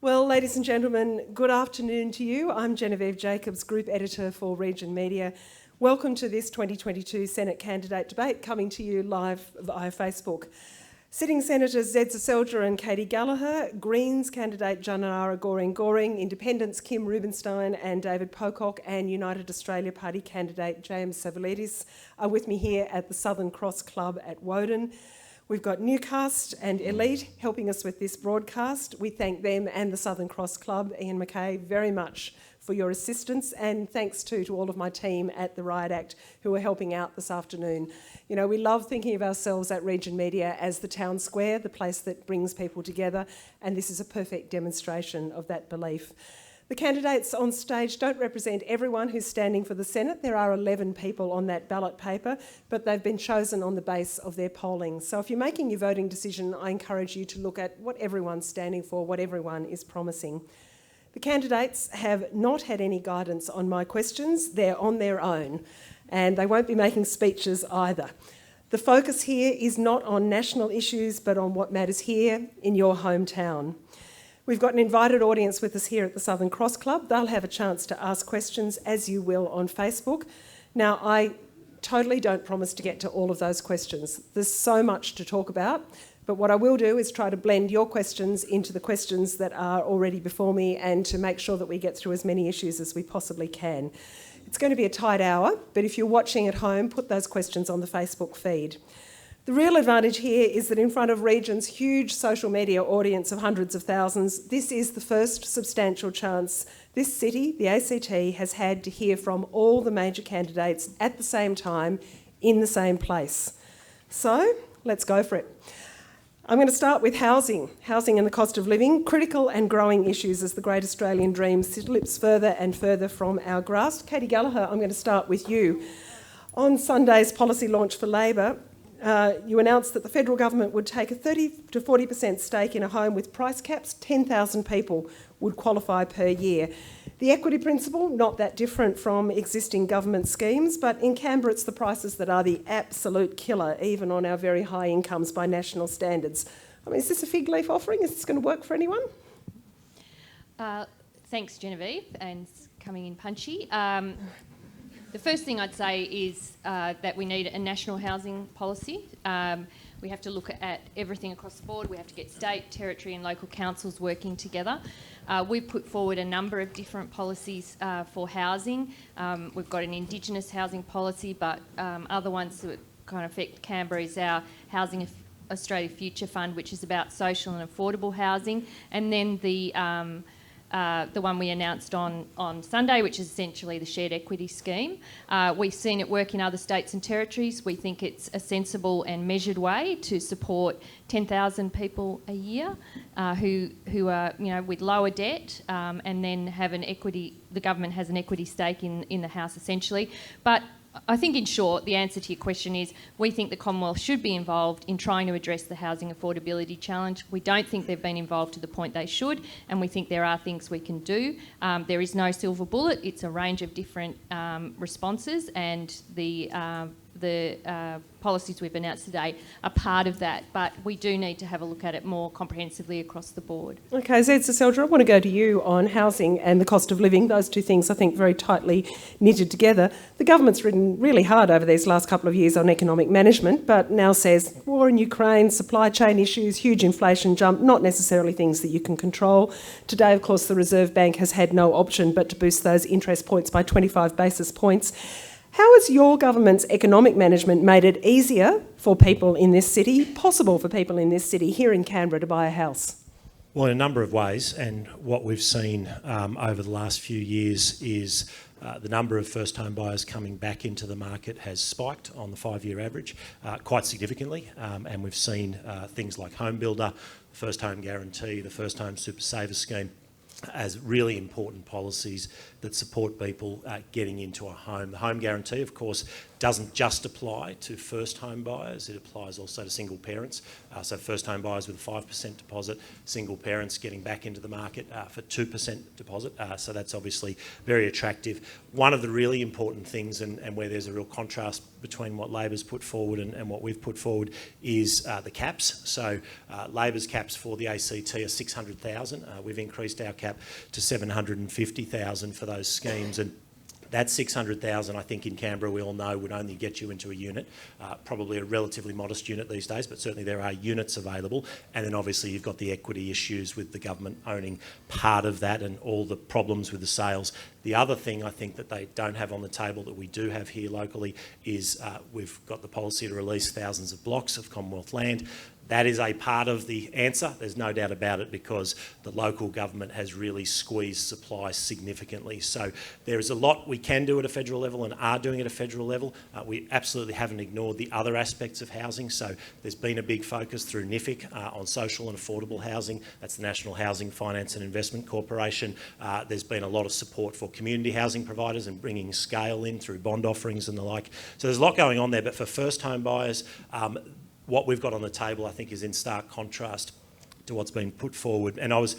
Well, ladies and gentlemen, good afternoon to you. I'm Genevieve Jacobs, Group Editor for Region Media. Welcome to this 2022 Senate candidate debate, coming to you live via Facebook. Sitting Senators Zed Seselja and Katie Gallagher, Greens candidate Janara Goring, Independents Kim Rubenstein and David Pocock, and United Australia Party candidate James Savulidis are with me here at the Southern Cross Club at Woden. We've got Newcast and Elite helping us with this broadcast. We thank them and the Southern Cross Club, Ian McKay, very much for your assistance, and thanks to all of my team at the Riot Act who are helping out this afternoon. You know, we love thinking of ourselves at Region Media as the town square, the place that brings people together, and this is a perfect demonstration of that belief. The candidates on stage don't represent everyone who's standing for the Senate. There are 11 people on that ballot paper, but they've been chosen on the base of their polling. So if you're making your voting decision, I encourage you to look at what everyone's standing for, what everyone is promising. The candidates have not had any guidance on my questions. They're on their own, and they won't be making speeches either. The focus here is not on national issues, but on what matters here in your hometown. We've got an invited audience with us here at the Southern Cross Club. They'll have a chance to ask questions, as you will on Facebook. Now, I totally don't promise to get to all of those questions. There's so much to talk about, but what I will do is try to blend your questions into the questions that are already before me and to make sure that we get through as many issues as we possibly can. It's going to be a tight hour, but if you're watching at home, put those questions on the Facebook feed. The real advantage here is that in front of Region's huge social media audience of hundreds of thousands, this is the first substantial chance this city, the ACT, has had to hear from all the major candidates at the same time in the same place. So, let's go for it. I'm going to start with housing and the cost of living, critical and growing issues as the Great Australian Dream slips further and further from our grasp. Katie Gallagher, I'm going to start with you. On Sunday's policy launch for Labor, you announced that the federal government would take a 30 to 40% stake in a home with price caps. 10,000 people would qualify per year. The equity principle, not that different from existing government schemes, but in Canberra it's the prices that are the absolute killer, even on our very high incomes by national standards. I mean, is this a fig leaf offering? Is this going to work for anyone? Thanks, Genevieve, and coming in punchy. The first thing I'd say is that we need a national housing policy. We have to look at everything across the board. We have to get state, territory and local councils working together. We've put forward a number of different policies for housing. We've got an Indigenous housing policy, but other ones that kind of affect Canberra is our Housing Australia Future Fund, which is about social and affordable housing, and then the one we announced on Sunday, which is essentially the shared equity scheme. We've seen it work in other states and territories. We think it's a sensible and measured way to support 10,000 people a year who are, with lower debt, and then have an equity. The government has an equity stake in the house essentially, but I think in short, the answer to your question is we think the Commonwealth should be involved in trying to address the housing affordability challenge. We don't think they've been involved to the point they should, and we think there are things we can do. There is no silver bullet. It's a range of different responses, and the policies we've announced today are part of that, but we do need to have a look at it more comprehensively across the board. Okay, Zed Seselja, I want to go to you on housing and the cost of living. Those two things, I think, very tightly knitted together. The government's ridden really hard over these last couple of years on economic management, but now says war in Ukraine, supply chain issues, huge inflation jump, not necessarily things that you can control. Today, of course, the Reserve Bank has had no option but to boost those interest points by 25 basis points. How has your government's economic management made it easier for people in this city, possible for people in this city here in Canberra to buy a house? Well, in a number of ways, and what we've seen over the last few years is the number of first home buyers coming back into the market has spiked on the 5-year average quite significantly, and we've seen things like Home Builder, First Home Guarantee, the First Home Super Saver Scheme as really important policies that support people getting into a home. The Home Guarantee, of course, doesn't just apply to first home buyers, it applies also to single parents. So first home buyers with a 5% deposit, single parents getting back into the market for 2% deposit. So that's obviously very attractive. One of the really important things, and where there's a real contrast between what Labor's put forward and what we've put forward is the caps. So Labor's caps for the ACT are 600,000. We've increased our cap to 750,000 for those schemes, and that 600,000, I think in Canberra we all know, would only get you into a unit, probably a relatively modest unit these days, but certainly there are units available. And then obviously you've got the equity issues with the government owning part of that and all the problems with the sales. The other thing I think that they don't have on the table that we do have here locally is we've got the policy to release thousands of blocks of Commonwealth land. That is a part of the answer, there's no doubt about it, because the local government has really squeezed supply significantly. So there is a lot we can do at a federal level and are doing at a federal level. We absolutely haven't ignored the other aspects of housing. So there's been a big focus through NIFIC on social and affordable housing. That's the National Housing Finance and Investment Corporation. There's been a lot of support for community housing providers and bringing scale in through bond offerings and the like. So there's a lot going on there, but for first home buyers, what we've got on the table, I think, is in stark contrast to what's been put forward. And I was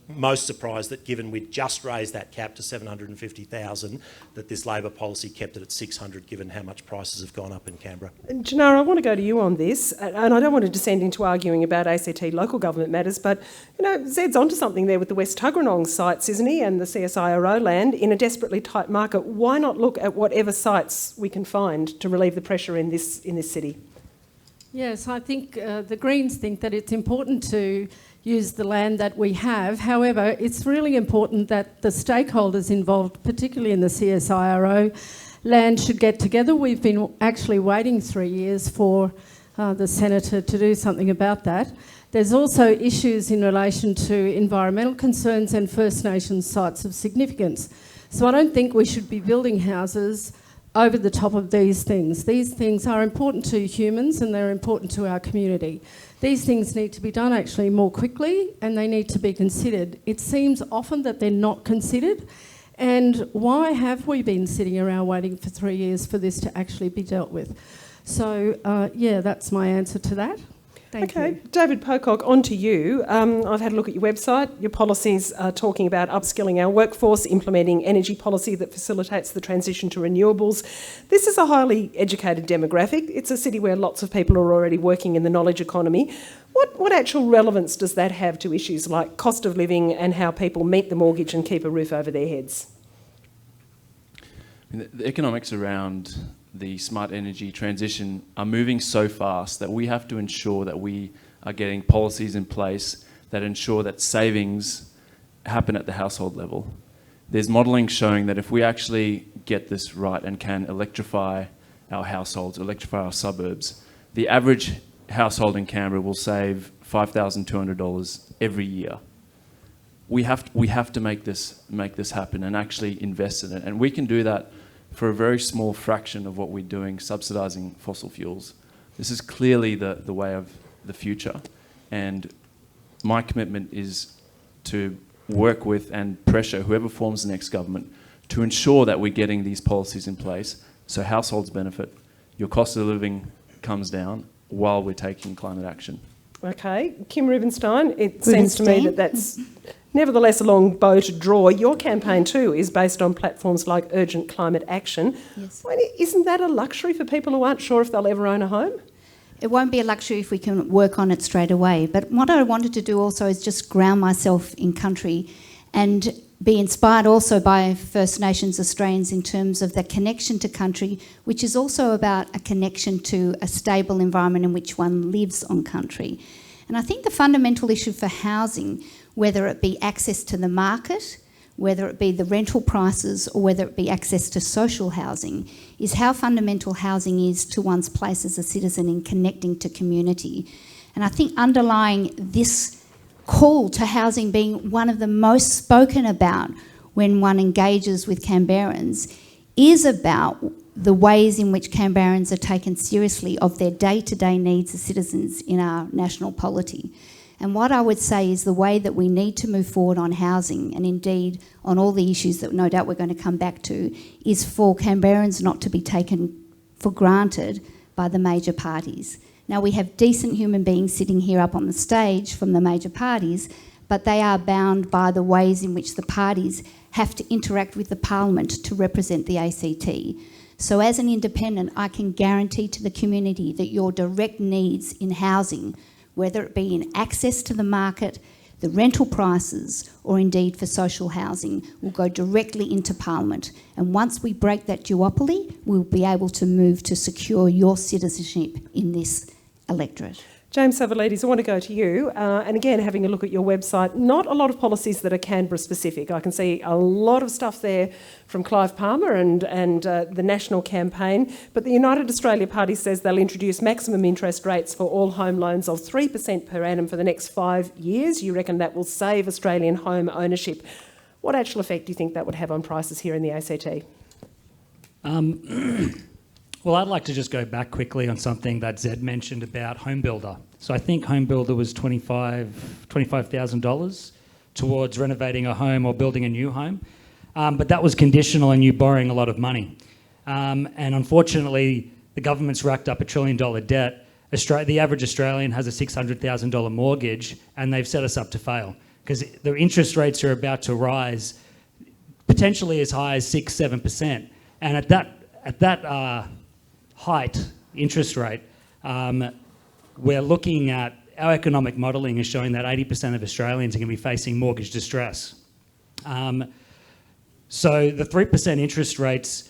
most surprised that, given we'd just raised that cap to 750,000, that this Labor policy kept it at 600, given how much prices have gone up in Canberra. And Janara, I want to go to you on this, and I don't want to descend into arguing about ACT local government matters, but Zed's onto something there with the West Tuggeranong sites, isn't he, and the CSIRO land in a desperately tight market. Why not look at whatever sites we can find to relieve the pressure in this city? Yes, I think the Greens think that it's important to use the land that we have. However, it's really important that the stakeholders involved, particularly in the CSIRO land, should get together. We've been actually waiting 3 years for the Senator to do something about that. There's also issues in relation to environmental concerns and First Nations sites of significance. So I don't think we should be building houses over the top of these things. These things are important to humans and they're important to our community. These things need to be done actually more quickly and they need to be considered. It seems often that they're not considered, and why have we been sitting around waiting for 3 years for this to actually be dealt with? So yeah, that's my answer to that. Thank you. David Pocock, on to you. I've had a look at your website. Your policies are talking about upskilling our workforce, implementing energy policy that facilitates the transition to renewables. This is a highly educated demographic. It's a city where lots of people are already working in the knowledge economy. What actual relevance does that have to issues like cost of living and how people meet the mortgage and keep a roof over their heads? I mean, the economics around the smart energy transition are moving so fast that we have to ensure that we are getting policies in place that ensure that savings happen at the household level. There's modelling showing that if we actually get this right and can electrify our households, electrify our suburbs, the average household in Canberra will save $5,200 every year. We have to make this happen and actually invest in it, and we can do that for a very small fraction of what we're doing, subsidising fossil fuels. This is clearly the way of the future, and my commitment is to work with and pressure whoever forms the next government to ensure that we're getting these policies in place so households benefit, your cost of living comes down while we're taking climate action. Okay, Kim Rubenstein, it seems to me that that's nevertheless a long bow to draw. Your campaign too is based on platforms like Urgent Climate Action. Yes. Well, isn't that a luxury for people who aren't sure if they'll ever own a home? It won't be a luxury if we can work on it straight away. But what I wanted to do also is just ground myself in country and be inspired also by First Nations Australians in terms of the connection to country, which is also about a connection to a stable environment in which one lives on country. And I think the fundamental issue for housing, whether it be access to the market, whether it be the rental prices, or whether it be access to social housing, is how fundamental housing is to one's place as a citizen in connecting to community. And I think underlying this call to housing being one of the most spoken about when one engages with Canberrans is about the ways in which Canberrans are taken seriously of their day-to-day needs as citizens in our national polity. And what I would say is the way that we need to move forward on housing, and indeed on all the issues that no doubt we're going to come back to, is for Canberrans not to be taken for granted by the major parties. Now, we have decent human beings sitting here up on the stage from the major parties, but they are bound by the ways in which the parties have to interact with the parliament to represent the ACT. So as an independent, I can guarantee to the community that your direct needs in housing, whether it be in access to the market, the rental prices, or indeed for social housing, will go directly into Parliament. And once we break that duopoly, we'll be able to move to secure your citizenship in this electorate. James Savalides, I want to go to you. And again, having a look at your website, not a lot of policies that are Canberra specific. I can see a lot of stuff there from Clive Palmer and the National campaign. But the United Australia Party says they'll introduce maximum interest rates for all home loans of 3% per annum for the next 5 years. You reckon that will save Australian home ownership. What actual effect do you think that would have on prices here in the ACT? Well, I'd like to just go back quickly on something that Zed mentioned about Home Builder. So I think Home Builder was $25,000 towards renovating a home or building a new home. But that was conditional on you borrowing a lot of money. And unfortunately, the government's racked up $1 trillion debt. The average Australian has a $600,000 mortgage, and they've set us up to fail because the interest rates are about to rise potentially as high as 6-7%. And at that height interest rate, we're looking at our economic modelling is showing that 80% of Australians are going to be facing mortgage distress. So the 3% interest rates,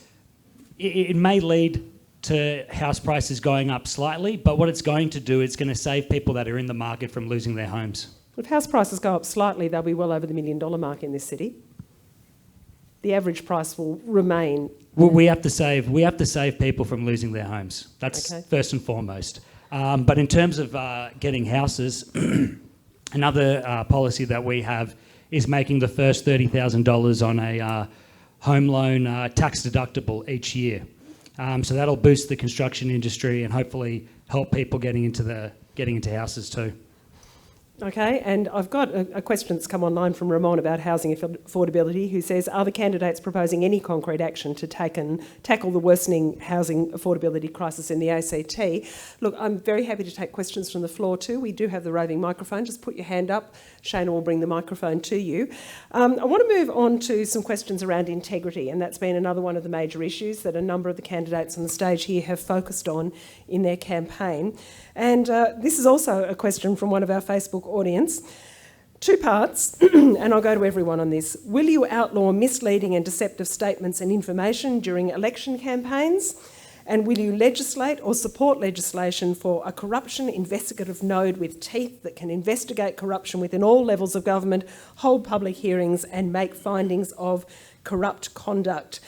it may lead to house prices going up slightly, but what it's going to do, it's going to save people that are in the market from losing their homes. If house prices go up slightly, they'll be well over the $1 million mark in this city. The average price will remain. Well, we have to save people from losing their homes. That's okay. First and foremost. But in terms of getting houses, another policy that we have is making the first $30,000 on a home loan tax deductible each year. So that'll boost the construction industry and hopefully help people getting into houses too. Okay, and I've got a question that's come online from Ramon about housing affordability, who says, are the candidates proposing any concrete action to tackle the worsening housing affordability crisis in the ACT? Look, I'm very happy to take questions from the floor too. We do have the roving microphone. Just put your hand up. Shana will bring the microphone to you. I want to move on to some questions around integrity, and that's been another one of the major issues that a number of the candidates on the stage here have focused on in their campaign. And this is also a question from one of our Facebook audience. 2 parts, and I'll go to everyone on this. Will you outlaw misleading and deceptive statements and information during election campaigns? And will you legislate or support legislation for a corruption investigative node with teeth that can investigate corruption within all levels of government, hold public hearings and make findings of corrupt conduct?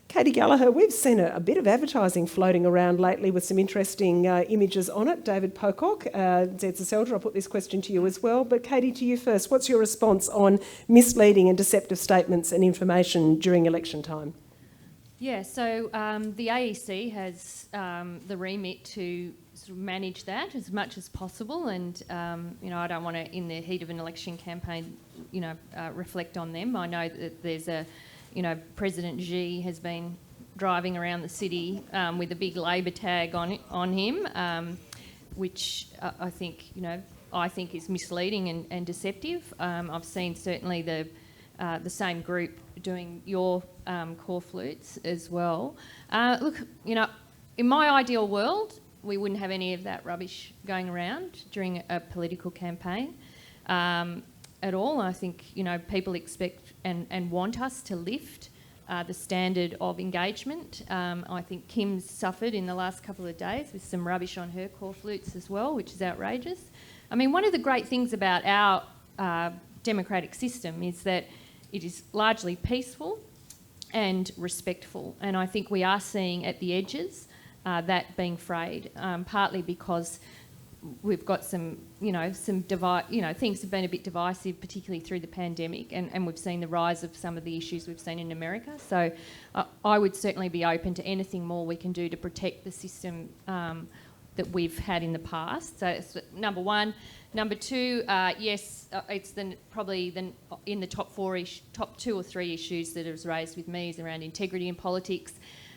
Katie Gallagher, we've seen a bit of advertising floating around lately with some interesting images on it. David Pocock, Zed Zaselda, I'll put this question to you as well. But Katie, to you first. What's your response on misleading and deceptive statements and information during election time? Yeah, so the AEC has the remit to sort of manage that as much as possible, and I don't want to, in the heat of an election campaign, reflect on them. I know that there's President Xi has been driving around the city with a big Labor tag on him, which I think is misleading and deceptive. I've seen certainly the same group doing your core flutes as well. Look, in my ideal world, we wouldn't have any of that rubbish going around during a political campaign at all. I think, people expect and want us to lift the standard of engagement. I think Kim's suffered in the last couple of days with some rubbish on her core flutes as well, which is outrageous. I mean, one of the great things about our democratic system is that it is largely peaceful and respectful, and I think we are seeing at the edges that being frayed, partly because we've got some things have been a bit divisive, particularly through the pandemic, and we've seen the rise of some of the issues we've seen in America. So I would certainly be open to anything more we can do to protect the system that we've had in the past. So it's number one. Number two, yes, it's probably in the top 2 or 3 issues that is raised with me is around integrity in politics.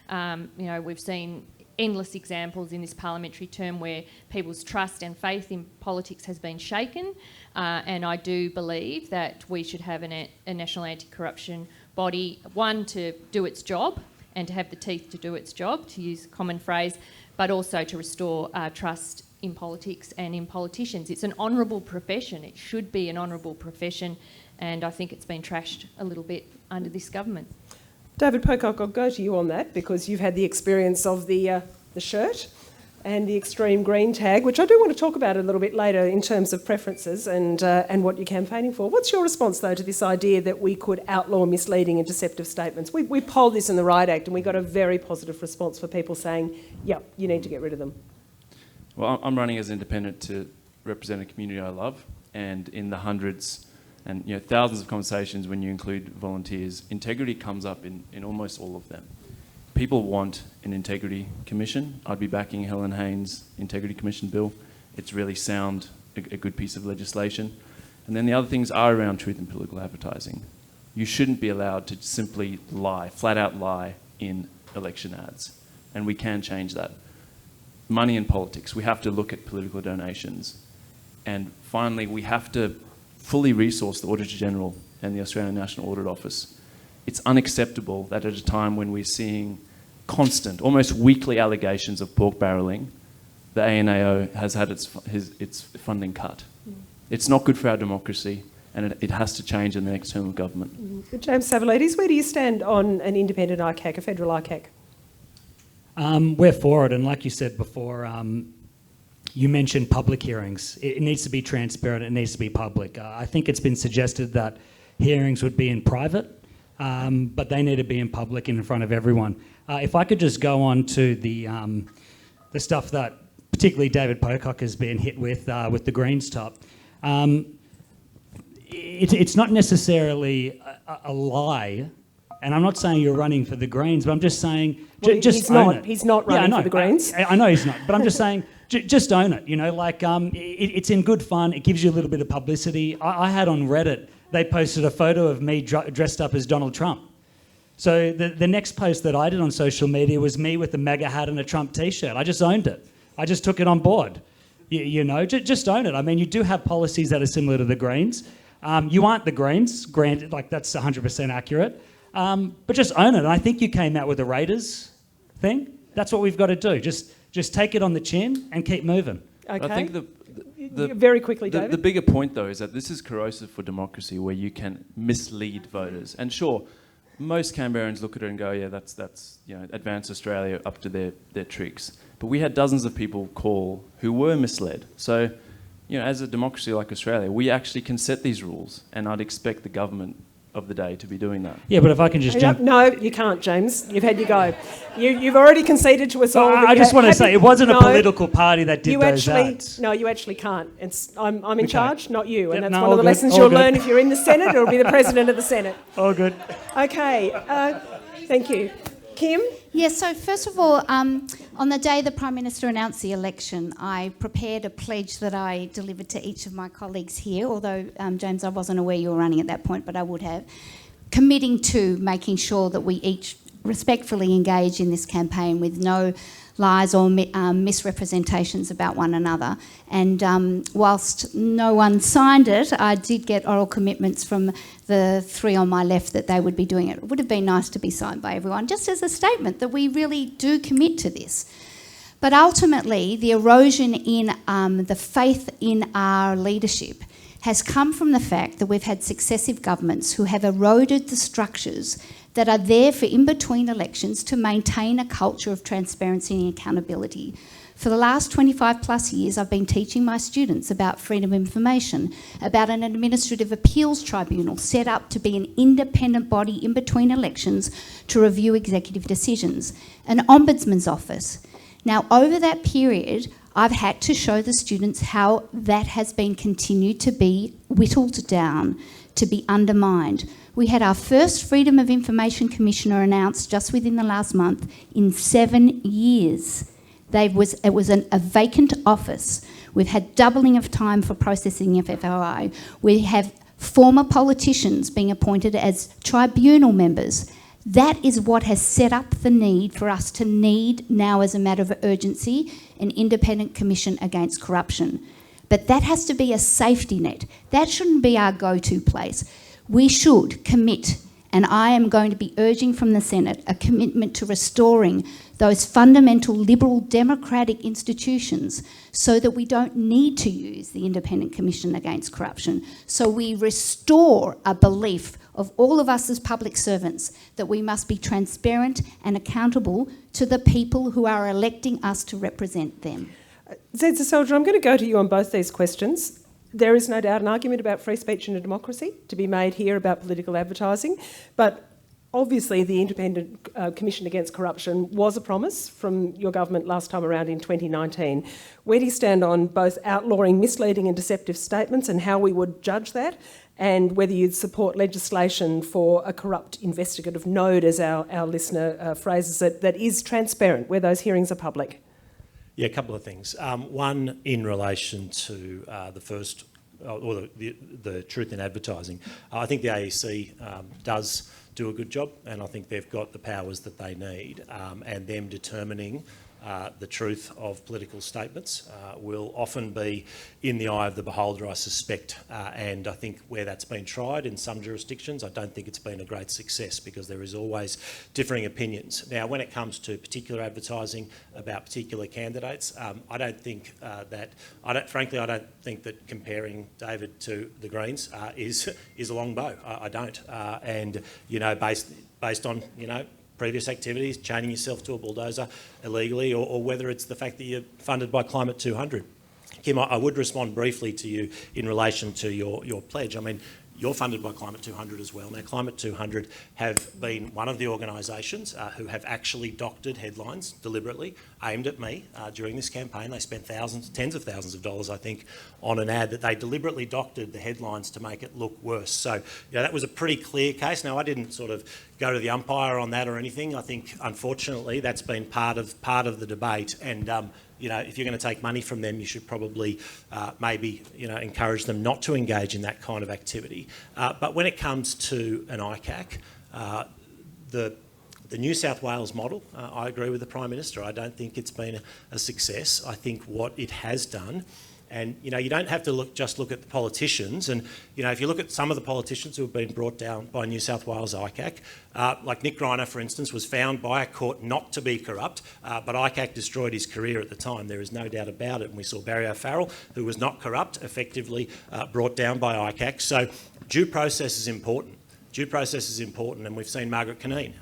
We've seen endless examples in this parliamentary term where people's trust and faith in politics has been shaken, and I do believe that we should have a national anti-corruption body, one, to do its job and to have the teeth to do its job, to use a common phrase, but also to restore trust in politics and in politicians. It's an honourable profession. It should be an honourable profession, and I think it's been trashed a little bit under this government. David Pocock, I'll go to you on that because you've had the experience of the shirt and the extreme green tag, which I do want to talk about a little bit later in terms of preferences and what you're campaigning for. What's your response, though, to this idea that we could outlaw misleading and deceptive statements? We polled this in the Riot Act and we got a very positive response for people saying, yep, you need to get rid of them. Well, I'm running as independent to represent a community I love, and in the hundreds and thousands of conversations when you include volunteers, integrity comes up in almost all of them. People want an integrity commission. I'd be backing Helen Haynes' integrity commission bill. It's really sound, a good piece of legislation. And then the other things are around truth in political advertising. You shouldn't be allowed to simply lie, flat out lie in election ads. And we can change that. Money in politics. We have to look at political donations. And finally, we have to fully resource the Auditor General and the Australian National Audit Office. It's unacceptable that at a time when we're seeing constant, almost weekly allegations of pork barrelling, the ANAO has had its funding cut. It's not good for our democracy, and it has to change in the next term of government. James Savalides, where do you stand on an independent ICAC, a federal ICAC? We're for it, and like you said before, you mentioned public hearings. It needs to be transparent, it needs to be public. I think it's been suggested that hearings would be in private, but they need to be in public in front of everyone. If I could just go on to the stuff that particularly David Pocock has been hit with the Greens top. It's not necessarily a lie, and I'm not saying you're running for the Greens, but I'm just saying just own it. He's not running for the Greens. I know he's not, but I'm just saying just own it. It's in good fun. It gives you a little bit of publicity. I had on Reddit, they posted a photo of me dressed up as Donald Trump. So the next post that I did on social media was me with a MAGA hat and a Trump T-shirt. I just owned it. I just took it on board. Just own it. I mean, you do have policies that are similar to the Greens. You aren't the Greens, granted, that's 100% accurate. But just own it. And I think you came out with the Raiders thing. That's what we've got to do. Just take it on the chin and keep moving. Okay. I think very quickly, David. The bigger point, though, is that this is corrosive for democracy, where you can mislead voters. And sure, most Canberrans look at it and go, yeah, that's Advance Australia up to their tricks. But we had dozens of people call who were misled. So, as a democracy like Australia, we actually can set these rules, and I'd expect the government of the day to be doing that. Yeah, but if I can just jump... No, you can't, James. You've had your go. You've already conceded to us all. I just want to say, it wasn't a political party that did those ads. No, you actually can't. I'm in charge, not you. And Yeah, that's one of the lessons you'll learn if you're in the Senate, or be the President of the Senate. All good. Okay, thank you. Kim? Yes, so first of all, on the day the Prime Minister announced the election, I prepared a pledge that I delivered to each of my colleagues here, although, James, I wasn't aware you were running at that point, but I would have, committing to making sure that we each respectfully engage in this campaign with no lies or misrepresentations about one another. And whilst no one signed it, I did get oral commitments from the three on my left that they would be doing it. It would have been nice to be signed by everyone, just as a statement that we really do commit to this. But ultimately, the erosion in the faith in our leadership has come from the fact that we've had successive governments who have eroded the structures that are there for in-between elections to maintain a culture of transparency and accountability. For the last 25 plus years, I've been teaching my students about freedom of information, about an administrative appeals tribunal set up to be an independent body in between elections to review executive decisions, an ombudsman's office. Now, over that period, I've had to show the students how that has been continued to be whittled down, to be undermined. We had our first Freedom of Information Commissioner announced just within the last month in 7 years. It was a vacant office. We've had doubling of time for processing of FOI. We have former politicians being appointed as tribunal members. That is what has set up the need for us to need now, as a matter of urgency, an independent commission against corruption. But that has to be a safety net. That shouldn't be our go-to place. We should commit And I am going to be urging from the Senate a commitment to restoring those fundamental liberal democratic institutions so that we don't need to use the Independent Commission Against Corruption. So we restore a belief of all of us as public servants that we must be transparent and accountable to the people who are electing us to represent them. Zed Soldier, I'm going to go to you on both these questions. There is no doubt an argument about free speech and a democracy to be made here about political advertising, but obviously the Independent Commission Against Corruption was a promise from your government last time around in 2019. Where do you stand on both outlawing misleading and deceptive statements and how we would judge that, and whether you'd support legislation for a corrupt investigative node, as our listener phrases it, that is transparent, where those hearings are public? Yeah, a couple of things. One, in relation to the first, or the truth in advertising. I think the AEC does do a good job, and I think they've got the powers that they need, and them determining the truth of political statements will often be in the eye of the beholder, I suspect, and I think where that's been tried in some jurisdictions, I don't think it's been a great success because there is always differing opinions. Now, when it comes to particular advertising about particular candidates, I don't think frankly, I don't think that comparing David to the Greens is a long bow. I don't, and you know, based on previous activities, chaining yourself to a bulldozer illegally, or whether it's the fact that you're funded by Climate 200. Kim, I would respond briefly to you in relation to your pledge. I mean, you're funded by Climate 200 as well. Now, Climate 200 have been one of the organisations who have actually doctored headlines deliberately aimed at me during this campaign. They spent tens of thousands of dollars, I think, on an ad that they deliberately doctored the headlines to make it look worse. So, that was a pretty clear case. Now, I didn't sort of go to the umpire on that or anything. I think, unfortunately, that's been part of the debate. And if you're going to take money from them, you should probably maybe encourage them not to engage in that kind of activity. But when it comes to an ICAC, the New South Wales model, I agree with the Prime Minister. I don't think it's been a success. I think what it has done, and you don't have to just look at the politicians. And if you look at some of the politicians who have been brought down by New South Wales ICAC, like Nick Greiner, for instance, was found by a court not to be corrupt, but ICAC destroyed his career at the time. There is no doubt about it. And we saw Barry O'Farrell, who was not corrupt, effectively brought down by ICAC. So due process is important. Due process is important, and we've seen Margaret Cunneen,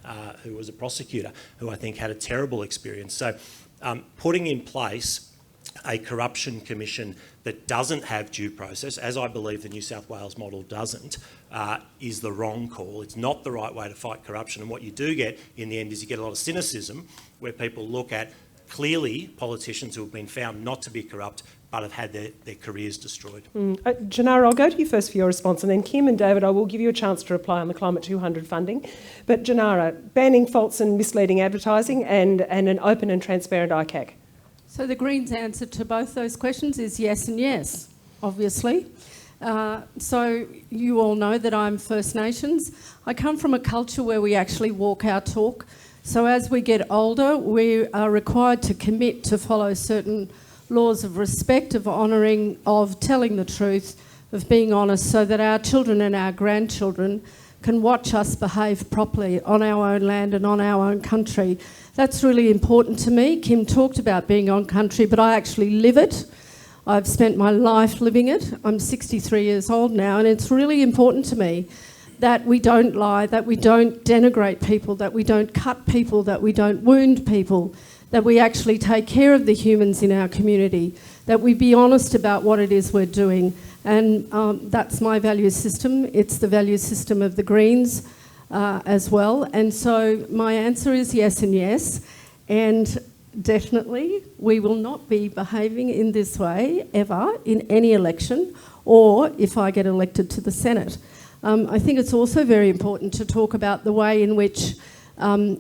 who was a prosecutor, who I think had a terrible experience. So putting in place a corruption commission that doesn't have due process, as I believe the New South Wales model doesn't, is the wrong call. It's not the right way to fight corruption. And what you do get in the end is you get a lot of cynicism where people look at clearly politicians who have been found not to be corrupt but have had their careers destroyed. Janara, I'll go to you first for your response, and then Kim and David, I will give you a chance to reply on the Climate 200 funding. But Janara, banning false and misleading advertising and an open and transparent ICAC. So the Greens' answer to both those questions is yes and yes, obviously. So you all know that I'm First Nations. I come from a culture where we actually walk our talk. So as we get older, we are required to commit to follow certain laws of respect, of honouring, of telling the truth, of being honest, so that our children and our grandchildren can watch us behave properly on our own land and on our own country. That's really important to me. Kim talked about being on country, but I actually live it. I've spent my life living it. I'm 63 years old now, and it's really important to me that we don't lie, that we don't denigrate people, that we don't cut people, that we don't wound people, that we actually take care of the humans in our community, that we be honest about what it is we're doing. And that's my value system. It's the value system of the Greens as well. And so my answer is yes and yes. And definitely we will not be behaving in this way ever in any election, or if I get elected to the Senate. I think it's also very important to talk about the way in which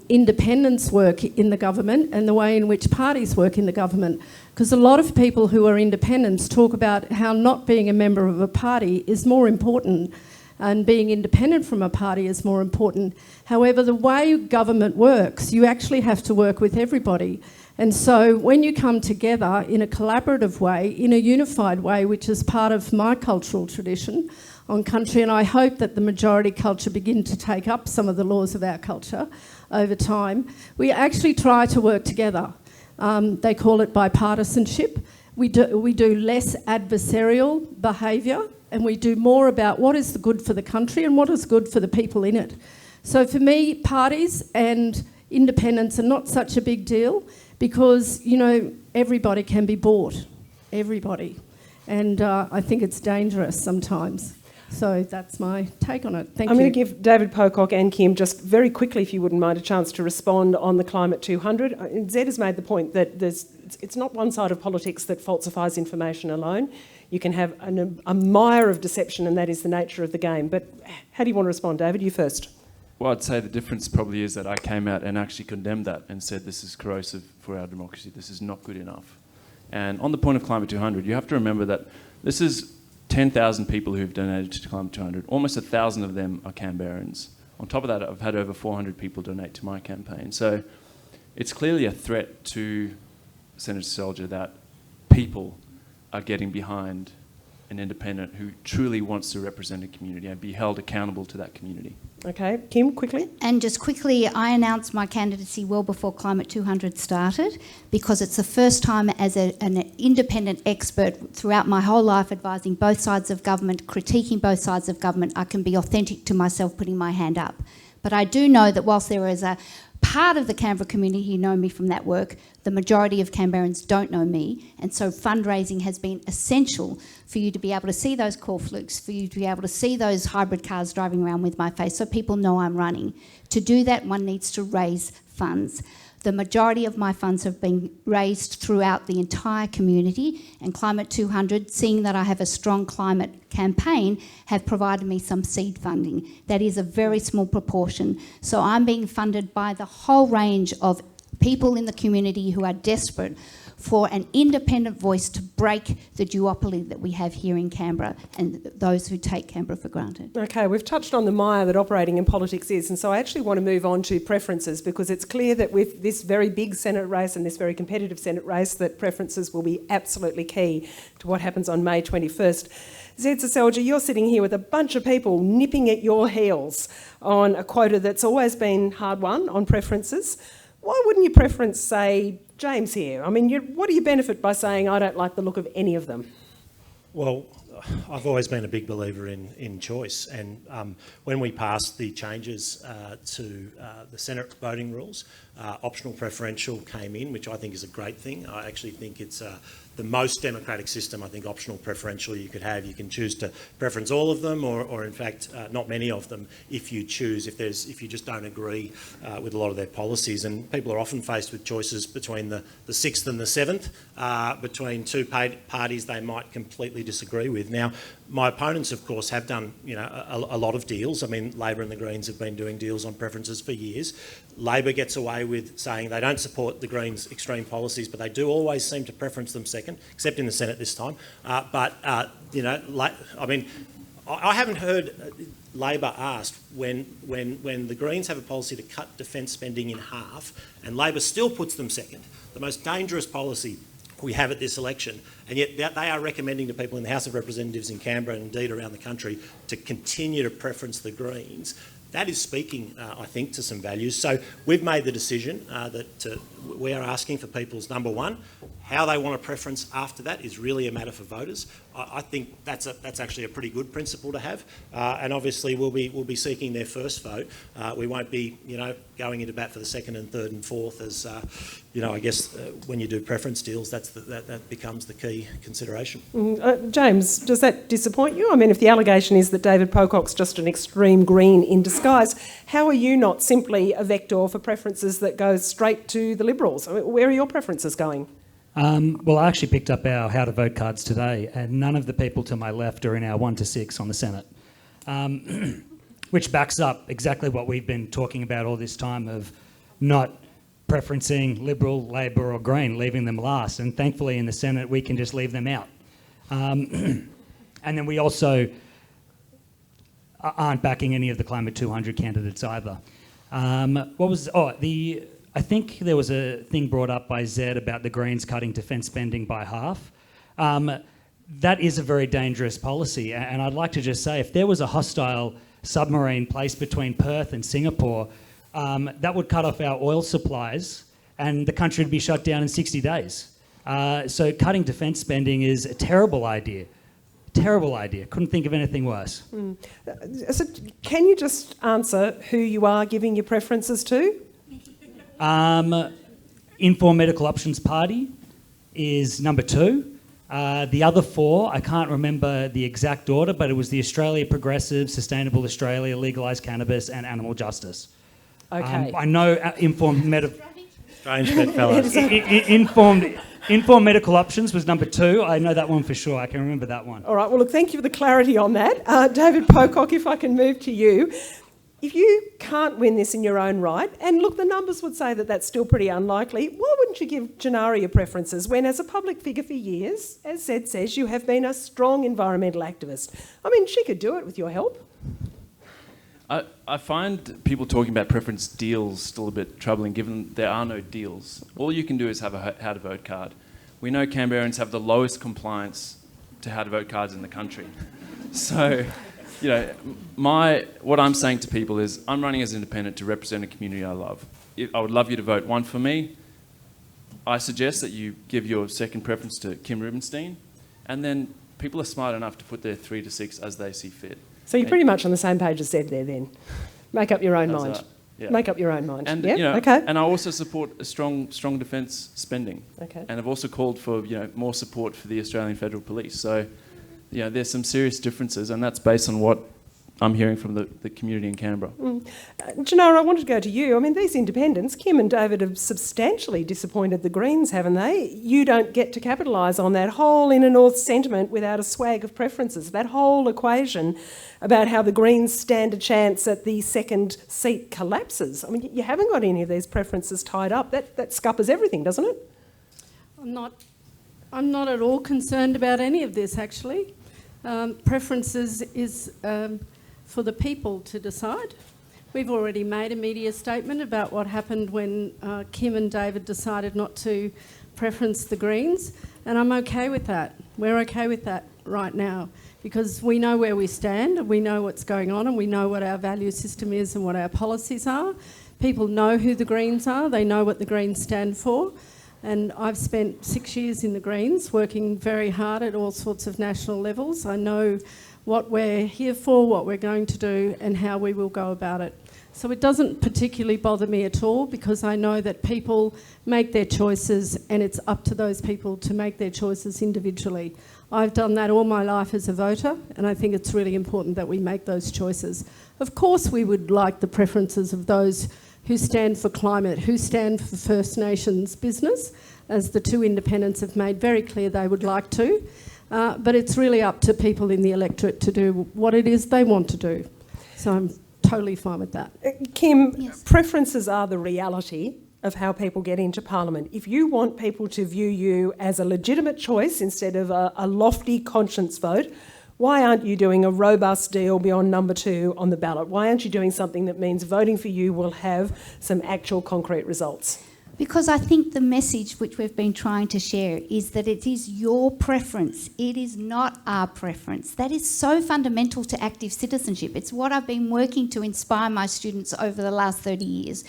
independents work in the government and the way in which parties work in the government. Because a lot of people who are independents talk about how not being a member of a party is more important and being independent from a party is more important. However, the way government works, you actually have to work with everybody. And so when you come together in a collaborative way, in a unified way, which is part of my cultural tradition, on country, and I hope that the majority culture begin to take up some of the laws of our culture over time. We actually try to work together. They call it bipartisanship. We do less adversarial behaviour, and we do more about what is good for the country and what is good for the people in it. So for me, parties and independents are not such a big deal because, you know, everybody can be bought. Everybody. And I think it's dangerous sometimes. So that's my take on it. Thank you. I'm going to give David Pocock and Kim just very quickly, if you wouldn't mind, a chance to respond on the Climate 200. Zed has made the point that it's not one side of politics that falsifies information alone. You can have a mire of deception, and that is the nature of the game. But how do you want to respond, David? You first. Well, I'd say the difference probably is that I came out and actually condemned that and said this is corrosive for our democracy. This is not good enough. And on the point of Climate 200, you have to remember that this is 10,000 people who've donated to Climate 200. Almost 1,000 of them are Canberrans. On top of that, I've had over 400 people donate to my campaign. So it's clearly a threat to Senator Soldier that people are getting behind an independent who truly wants to represent a community and be held accountable to that community. Okay, Kim, quickly. And just quickly, I announced my candidacy well before Climate 200 started because it's the first time as an independent expert throughout my whole life advising both sides of government, critiquing both sides of government, I can be authentic to myself putting my hand up. But I do know that whilst there is a part of the Canberra community who know me from that work, the majority of Canberrans don't know me, and so fundraising has been essential for you to be able to see those call flukes, for you to be able to see those hybrid cars driving around with my face so people know I'm running. To do that, one needs to raise funds. The majority of my funds have been raised throughout the entire community, and Climate 200, seeing that I have a strong climate campaign, have provided me some seed funding. That is a very small proportion. So I'm being funded by the whole range of people in the community who are desperate for an independent voice to break the duopoly that we have here in Canberra and those who take Canberra for granted. Okay, we've touched on the mire that operating in politics is, and so I actually want to move on to preferences because it's clear that with this very big Senate race and this very competitive Senate race that preferences will be absolutely key to what happens on May 21st. Zed Seselja, you're sitting here with a bunch of people nipping at your heels on a quota that's always been hard won on preferences. Why wouldn't your preference say James here? I mean, what do you benefit by saying I don't like the look of any of them? Well, I've always been a big believer in choice, and when we passed the changes to the Senate voting rules, optional preferential came in, which I think is a great thing. I actually think it's the most democratic system. I think optional preferential you could have. You can choose to preference all of them, or in fact, not many of them if you choose. If you just don't agree with a lot of their policies, and people are often faced with choices between the 6th and the 7th, between two parties they might completely disagree with. Now, my opponents, of course, have done a lot of deals. I mean, Labor and the Greens have been doing deals on preferences for years. Labor gets away with saying they don't support the Greens' extreme policies, but they do always seem to preference them second, except in the Senate this time. I mean, I haven't heard Labor asked when the Greens have a policy to cut defence spending in half and Labor still puts them second, the most dangerous policy we have at this election, and yet they are recommending to people in the House of Representatives in Canberra and indeed around the country to continue to preference the Greens. That is speaking, I think, to some values. So we've made the decision that we are asking for people's, number one, how they want a preference after that is really a matter for voters. I think that's actually a pretty good principle to have, and obviously we'll be seeking their first vote. We won't be, going into bat for the second and third and fourth, as I guess when you do preference deals, that becomes the key consideration. James, does that disappoint you? I mean, if the allegation is that David Pocock's just an extreme Green in disguise, how are you not simply a vector for preferences that goes straight to the Liberals? I mean, where are your preferences going? Well, I actually picked up our how to vote cards today, and none of the people to my left are in our 1 to 6 on the Senate, which backs up exactly what we've been talking about all this time of not preferencing Liberal, Labor or Green, leaving them last. And thankfully in the Senate we can just leave them out. And then we also aren't backing any of the Climate 200 candidates either. I think there was a thing brought up by Zed about the Greens cutting defence spending by half. that is a very dangerous policy. And I'd like to just say, if there was a hostile submarine placed between Perth and Singapore, that would cut off our oil supplies and the country would be shut down in 60 days. So cutting defence spending is a terrible idea. Terrible idea. Couldn't think of anything worse. So can you just answer who you are giving your preferences to? Informed Medical Options Party is number 2. The other 4, I can't remember the exact order, but it was the Australia Progressive, Sustainable Australia, Legalised Cannabis and Animal Justice. Okay. I know Informed Medical... Strange bedfellows. Informed Medical Options was number 2. I know that one for sure. I can remember that one. All right, well, look, thank you for the clarity on that. David Pocock, if I can move to you. If you can't win this in your own right, and look, the numbers would say that that's still pretty unlikely, why wouldn't you give Gennaro your preferences when, as a public figure for years, as Zed says, you have been a strong environmental activist? I mean, she could do it with your help. I find people talking about preference deals still a bit troubling, given there are no deals. All you can do is have a how to vote card. We know Canberrans have the lowest compliance to how to vote cards in the country. So, you know, what I'm saying to people is I'm running as independent to represent a community I love. I would love you to vote 1 for me. I suggest that you give your second preference to Kim Rubenstein, and then people are smart enough to put their 3 to 6 as they see fit. So you're pretty much on the same page as Zed there then. Make up your own How's mind. that? Yeah. Make up your own mind. And, yeah? you know, okay. and I also support a strong defence spending. Okay. And I've also called for, you know, more support for the Australian Federal Police. So, you know, there's some serious differences, and that's based on what I'm hearing from the community in Canberra. Gennaro, I wanted to go to you. I mean, these independents, Kim and David, have substantially disappointed the Greens, haven't they? You don't get to capitalise on that whole inner north sentiment without a swag of preferences. That whole equation about how the Greens stand a chance at the second seat collapses. I mean, you haven't got any of these preferences tied up. That scuppers everything, doesn't it? I'm not at all concerned about any of this, actually. Preferences is for the people to decide. We've already made a media statement about what happened when Kim and David decided not to preference the Greens, and I'm okay with that. We're okay with that right now because we know where we stand, we know what's going on, and we know what our value system is and what our policies are. People know who the Greens are, they know what the Greens stand for, and I've spent 6 years in the Greens working very hard at all sorts of national levels. I know what we're here for, what we're going to do, and how we will go about it. So it doesn't particularly bother me at all because I know that people make their choices and it's up to those people to make their choices individually. I've done that all my life as a voter, and I think it's really important that we make those choices. Of course we would like the preferences of those who stand for climate, who stand for First Nations business, as the 2 independents have made very clear they would like to. But it's really up to people in the electorate to do what it is they want to do. So I'm totally fine with that. Kim, Yes. preferences are the reality of how people get into Parliament. If you want people to view you as a legitimate choice instead of a lofty conscience vote, why aren't you doing a robust deal beyond number 2 on the ballot? Why aren't you doing something that means voting for you will have some actual concrete results? Because I think the message which we've been trying to share is that it is your preference. It is not our preference. That is so fundamental to active citizenship. It's what I've been working to inspire my students over the last 30 years.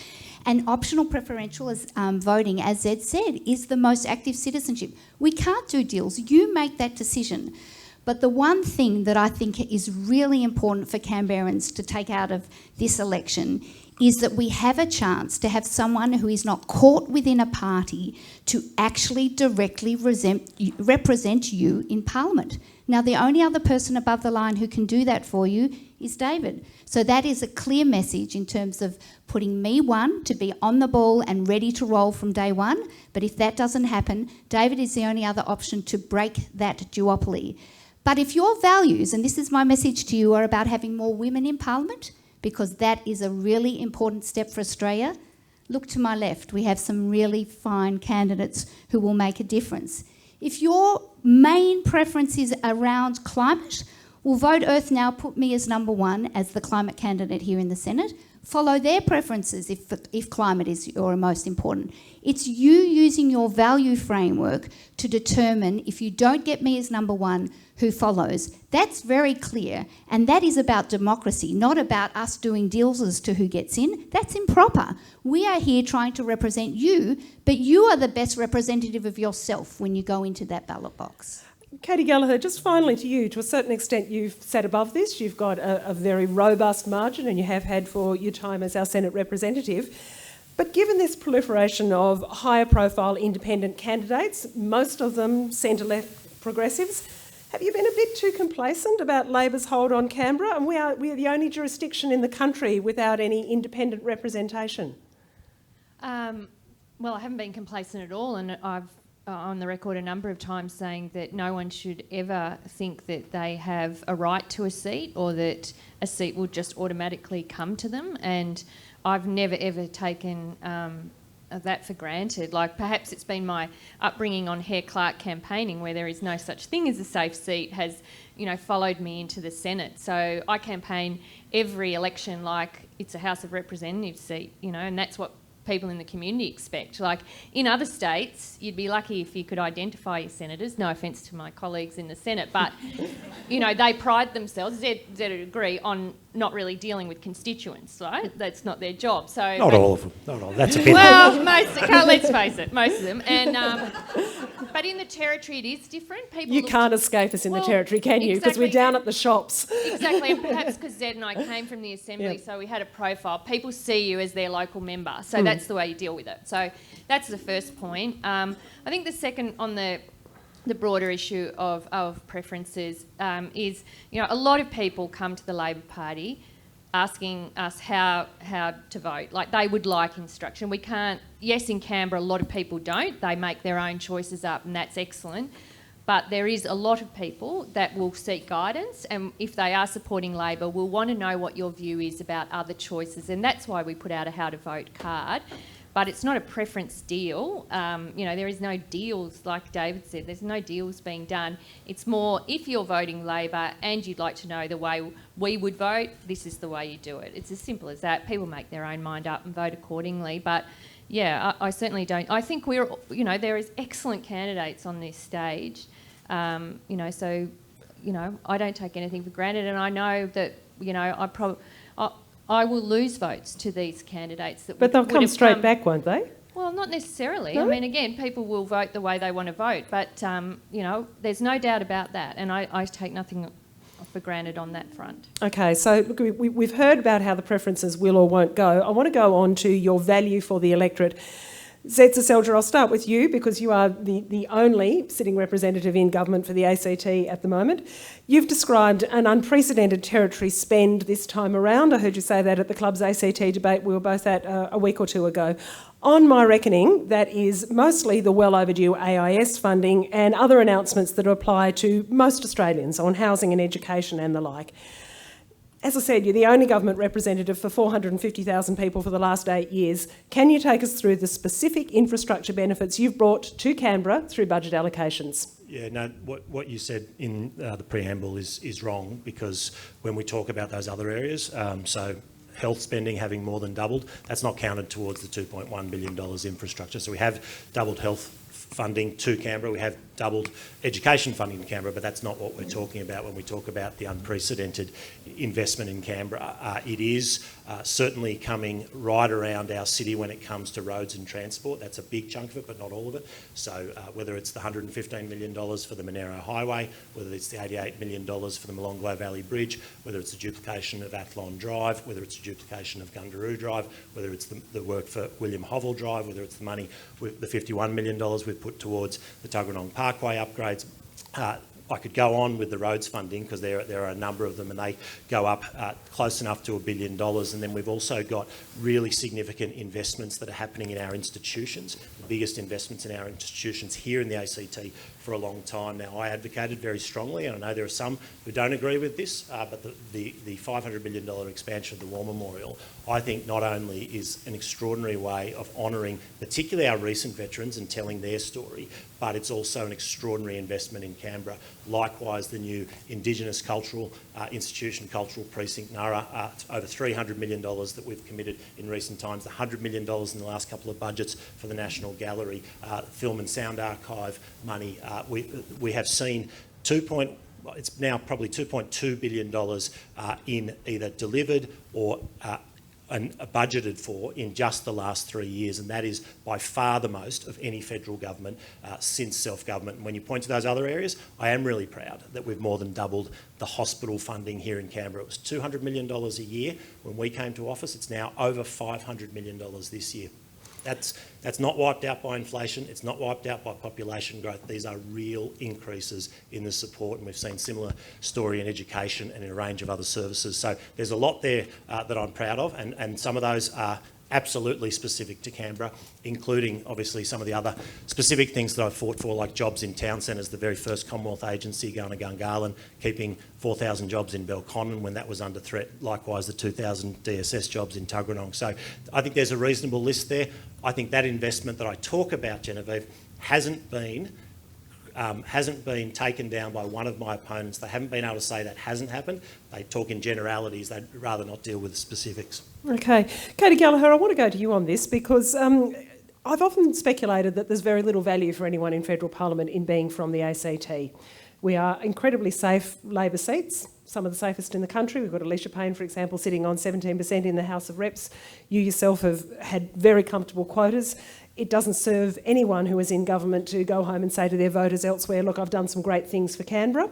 And optional preferential voting, as Zed said, is the most active citizenship. We can't do deals. You make that decision. But the one thing that I think is really important for Canberrans to take out of this election is that we have a chance to have someone who is not caught within a party to actually directly represent you in Parliament. Now, the only other person above the line who can do that for you is David. So that is a clear message in terms of putting me one to be on the ball and ready to roll from day one. But if that doesn't happen, David is the only other option to break that duopoly. But if your values, and this is my message to you, are about having more women in Parliament, because that is a really important step for Australia. Look to my left, we have some really fine candidates who will make a difference. If your main preference is around climate, Will Vote Earth now put me as number one as the climate candidate here in the Senate? Follow their preferences if climate is your most important. It's you using your value framework to determine, if you don't get me as number one, who follows. That's very clear, and that is about democracy, not about us doing deals as to who gets in. That's improper. We are here trying to represent you, but you are the best representative of yourself when you go into that ballot box. Katie Gallagher, just finally to you, to a certain extent you've sat above this, you've got a very robust margin, and you have had for your time as our Senate representative. But given this proliferation of higher profile independent candidates, most of them centre-left progressives, have you been a bit too complacent about Labor's hold on Canberra? And we are the only jurisdiction in the country without any independent representation. Well, I haven't been complacent at all, and I've on the record a number of times saying that no one should ever think that they have a right to a seat or that a seat will just automatically come to them. And I've never ever taken that for granted. Like, perhaps it's been my upbringing on Hare Clark campaigning, where there is no such thing as a safe seat, has, you know, followed me into the Senate. So I campaign every election like it's a House of Representatives seat, you know, and that's what people in the community expect. Like, in other states, you'd be lucky if you could identify your senators. No offence to my colleagues in the Senate, but, you know, they pride themselves, to a degree, on not really dealing with constituents, right? That's not their job. So Not all of them. Not all. That's a bit. well, let's face it, most of them. And but in the Territory, it is different. People You can't escape us in the Territory, can you? Because we're down at the shops. Exactly, and perhaps because Zed and I came from the Assembly, so we had a profile. People see you as their local member, so that's the way you deal with it. So that's the first point. I think the second, on the broader issue of preferences, is, you know, a lot of people come to the Labor Party asking us how to vote. Like, they would like instruction. We can't... Yes, in Canberra, a lot of people don't. They make their own choices up, and that's excellent. But there is a lot of people that will seek guidance, and if they are supporting Labor, will want to know what your view is about other choices, and that's why we put out a how to vote card. But it's not a preference deal. You know, there is no deals, like David said. There's no deals being done. It's more, if you're voting Labor and you'd like to know the way we would vote, this is the way you do it. It's as simple as that. People make their own mind up and vote accordingly. But yeah, I certainly don't. I think we're, you know, there is excellent candidates on this stage. You know, so, you know, I don't take anything for granted, and I know that, you know, I will lose votes to these candidates. But they'll come straight back, won't they? Well, not necessarily. No? I mean, again, people will vote the way they want to vote, but, you know, there's no doubt about that, and I take nothing for granted on that front. Okay, so look, we've heard about how the preferences will or won't go. I want to go on to your value for the electorate. Zetsa Selja, I'll start with you because you are the only sitting representative in government for the ACT at the moment. You've described an unprecedented Territory spend this time around. I heard you say that at the club's ACT debate we were both at a week or two ago. On my reckoning, that is mostly the well overdue AIS funding and other announcements that apply to most Australians on housing and education and the like. As I said, you're the only government representative for 450,000 people for the last 8 years. Can you take us through the specific infrastructure benefits you've brought to Canberra through budget allocations? Yeah, no, what you said in the preamble is wrong, because when we talk about those other areas, so health spending having more than doubled, that's not counted towards the $2.1 billion infrastructure. So we have doubled health funding to Canberra, we have doubled education funding to Canberra, but that's not what we're talking about when we talk about the unprecedented investment in Canberra. It is certainly coming right around our city when it comes to roads and transport. That's a big chunk of it, but not all of it. So whether it's the $115 million for the Monero Highway, whether it's the $88 million for the Molonglo Valley Bridge, whether it's the duplication of Athlone Drive, whether it's the duplication of Gundaroo Drive, whether it's the work for William Hovell Drive, whether it's the money, the $51 million we've put towards the Tuggeranong Parkway upgrades. I could go on with the roads funding because there are a number of them, and they go up close enough to $1 billion. And then we've also got really significant investments that are happening in our institutions, the biggest investments in our institutions here in the ACT for a long time now. I advocated very strongly, and I know there are some who don't agree with this, but the $500 million expansion of the War Memorial, I think, not only is an extraordinary way of honouring particularly our recent veterans and telling their story, but it's also an extraordinary investment in Canberra. Likewise, the new Indigenous Cultural Institution, Cultural Precinct, Nara, over $300 million that we've committed in recent times, $100 million in the last couple of budgets for the National Gallery, Film and Sound Archive money. We have seen it's now probably $2.2 billion in either delivered or budgeted for in just the last 3 years, and that is by far the most of any federal government since self-government. And when you point to those other areas, I am really proud that we've more than doubled the hospital funding here in Canberra. It was $200 million a year when we came to office. It's now over $500 million this year. That's not wiped out by inflation. It's not wiped out by population growth. These are real increases in the support, and we've seen similar story in education and in a range of other services. So there's a lot there that I'm proud of, and some of those are absolutely specific to Canberra, including obviously some of the other specific things that I've fought for, like jobs in town centres, the very first Commonwealth agency going to Gungahlin, keeping 4,000 jobs in Belconnen when that was under threat, likewise the 2,000 DSS jobs in Tuggeranong. So I think there's a reasonable list there. I think that investment that I talk about, Genevieve, hasn't been taken down by one of my opponents. They haven't been able to say that hasn't happened. They talk in generalities. They'd rather not deal with the specifics. Okay. Katie Gallagher, I want to go to you on this because I've often speculated that there's very little value for anyone in federal parliament in being from the ACT. We are incredibly safe Labor seats, some of the safest in the country. We've got Alicia Payne, for example, sitting on 17% in the House of Reps. You yourself have had very comfortable quotas. It doesn't serve anyone who is in government to go home and say to their voters elsewhere, look, I've done some great things for Canberra.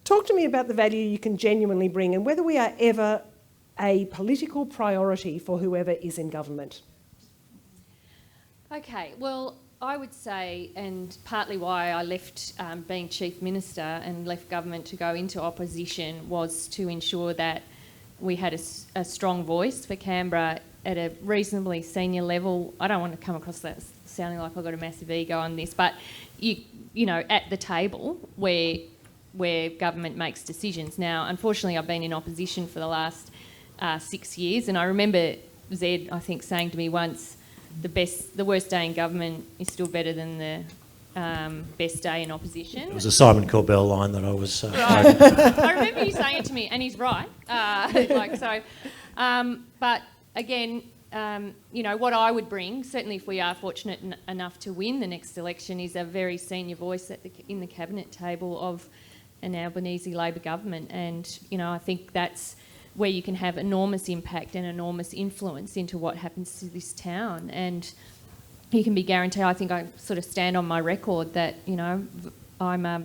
Talk to me about the value you can genuinely bring and whether we are ever a political priority for whoever is in government. Okay, well, I would say, and partly why I left being Chief Minister and left government to go into opposition was to ensure that we had a strong voice for Canberra at a reasonably senior level. I don't want to come across that sounding like I've got a massive ego on this, but you know, at the table where government makes decisions. Now, unfortunately, I've been in opposition for the last 6 years, and I remember Zed, I think, saying to me once, the worst day in government is still better than the best day in opposition. It was a Simon Corbell line that I was... Right. I remember you saying it to me, and he's right. But again, you know, what I would bring, certainly if we are fortunate enough to win the next election, is a very senior voice in the cabinet table of an Albanese Labor government. And, you know, I think that's where you can have enormous impact and enormous influence into what happens to this town. And you can be guaranteed, I think I sort of stand on my record that, you know, I'm a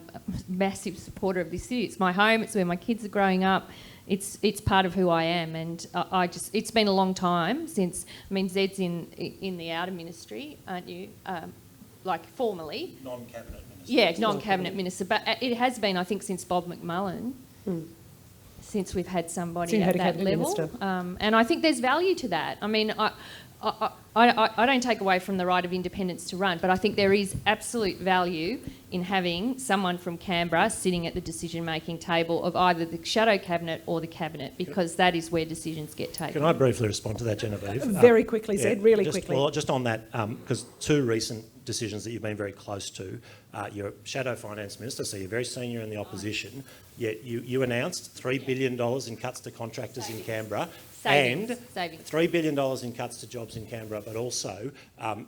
massive supporter of this city. It's my home, it's where my kids are growing up, it's part of who I am. And it's been a long time since, I mean, Zed's in the outer ministry, aren't you? Like formally. Non-cabinet minister. Yeah, non-cabinet minister. But it has been, I think, since Bob McMullen. Since we've had somebody at that level. And I think there's value to that. I mean, I don't take away from the right of independents to run, but I think there is absolute value in having someone from Canberra sitting at the decision-making table of either the shadow cabinet or the cabinet, because that is where decisions get taken. Can I briefly respond to that, Genevieve? Very quickly, Zed, really quickly. Well, just on that, because two recent decisions that you've been very close to, you're a shadow finance minister, so you're very senior in the opposition, yet you announced $3 billion in cuts to contractors in Canberra. Savings. $3 billion in cuts to jobs in Canberra, but also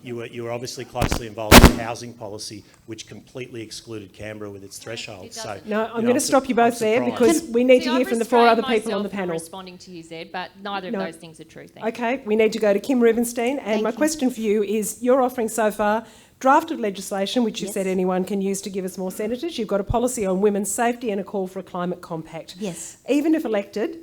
you were obviously closely involved in housing policy, which completely excluded Canberra with its thresholds. So, no, I'm going to stop you both there because we need to hear from the four other people on the panel. I'm responding to you, Zed, but neither of those things are true. Okay, we need to go to Kim Rubenstein, and my question for you is, you're offering so far drafted legislation, which you said anyone can use to give us more senators. You've got a policy on women's safety and a call for a climate compact. Yes. Even if elected,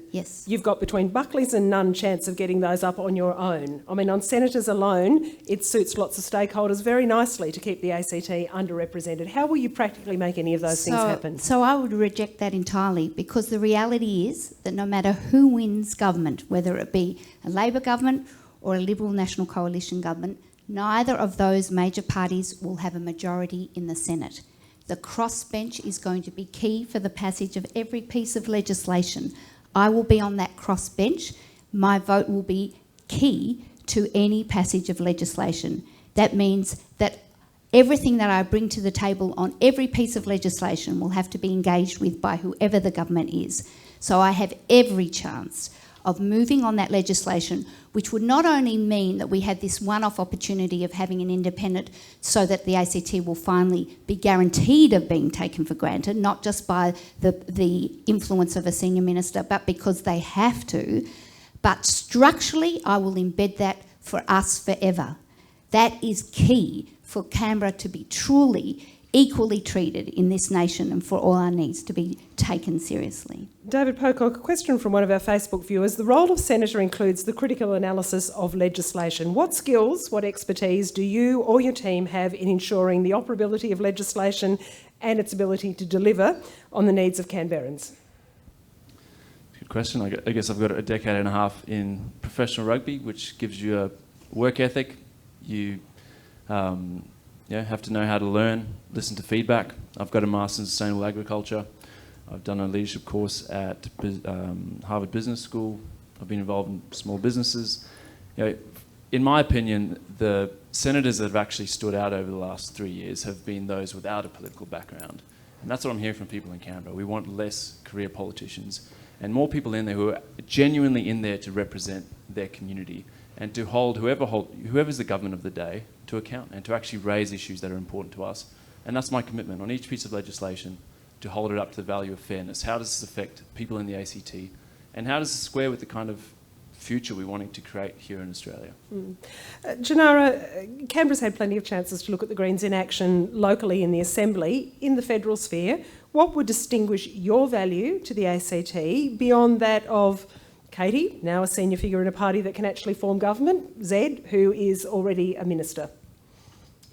you've got between Buckley's and none chance of getting those up on your own. I mean, on senators alone, it suits lots of stakeholders very nicely to keep the ACT underrepresented. How will you practically make any of those things happen? So I would reject that entirely, because the reality is that no matter who wins government, whether it be a Labor government or a Liberal National Coalition government, neither of those major parties will have a majority in the Senate. The crossbench is going to be key for the passage of every piece of legislation. I will be on that crossbench. My vote will be key to any passage of legislation. That means that everything that I bring to the table on every piece of legislation will have to be engaged with by whoever the government is. So I have every chance of moving on that legislation, which would not only mean that we have this one-off opportunity of having an independent so that the ACT will finally be guaranteed of being taken for granted, not just by the influence of a senior minister, but because they have to. But structurally, I will embed that for us forever. That is key for Canberra to be truly equally treated in this nation and for all our needs to be taken seriously. David Pocock, a question from one of our Facebook viewers. The role of Senator includes the critical analysis of legislation. What skills, what expertise do you or your team have in ensuring the operability of legislation and its ability to deliver on the needs of Canberrans? Good question. I guess I've got a decade and a half in professional rugby, which gives you a work ethic. You have to know how to learn, listen to feedback. I've got a Master's in Sustainable Agriculture. I've done a leadership course at Harvard Business School. I've been involved in small businesses. In my opinion, the senators that have actually stood out over the last 3 years have been those without a political background. And that's what I'm hearing from people in Canberra. We want less career politicians and more people in there who are genuinely in there to represent their community and to hold whoever's the government of the day to account and to actually raise issues that are important to us. And that's my commitment on each piece of legislation, to hold it up to the value of fairness. How does this affect people in the ACT? And how does it square with the kind of future we're wanting to create here in Australia? Janara, Canberra's had plenty of chances to look at the Greens in action locally in the Assembly. In the federal sphere, what would distinguish your value to the ACT beyond that of Katie, now a senior figure in a party that can actually form government, Zed, who is already a minister?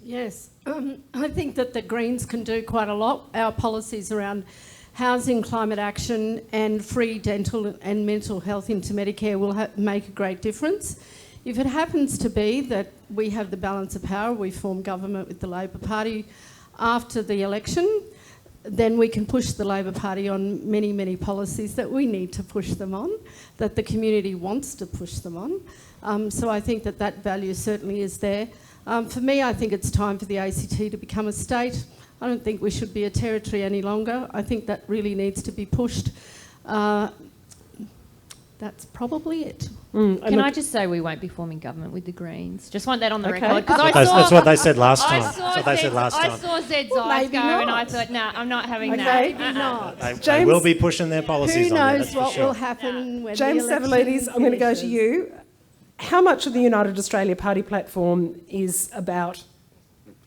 Yes, I think that the Greens can do quite a lot. Our policies around housing, climate action and free dental and mental health into Medicare will make a great difference. If it happens to be that we have the balance of power, we form government with the Labor Party after the election, then we can push the Labor Party on many, many policies that we need to push them on, that the community wants to push them on. So I think that value certainly is there. For me, I think it's time for the ACT to become a state. I don't think we should be a territory any longer. I think that really needs to be pushed. That's probably it. Can I just say we won't be forming government with the Greens? Just want that on the Okay. record. That's what they said last time. I saw Zed's Well, eyes maybe go not. and I thought, no, I'm not having Okay. that. Not. They James, will be pushing their policies Who on there, knows that's for what sure. will happen when James the election Savalides, I'm going to go to finishes. you. How much of the United Australia Party platform is about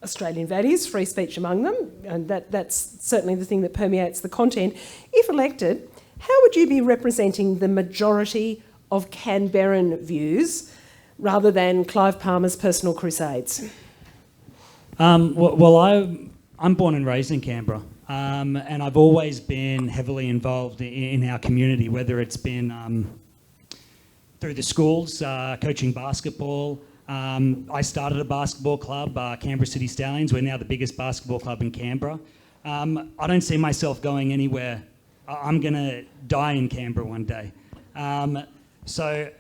Australian values, free speech among them, and that's certainly the thing that permeates the content. If elected, how would you be representing the majority of Canberran views rather than Clive Palmer's personal crusades? I'm born and raised in Canberra, and I've always been heavily involved in our community, whether it's been through the schools, coaching basketball. I started a basketball club, Canberra City Stallions. We're now the biggest basketball club in Canberra. I don't see myself going anywhere. I'm going to die in Canberra one day. So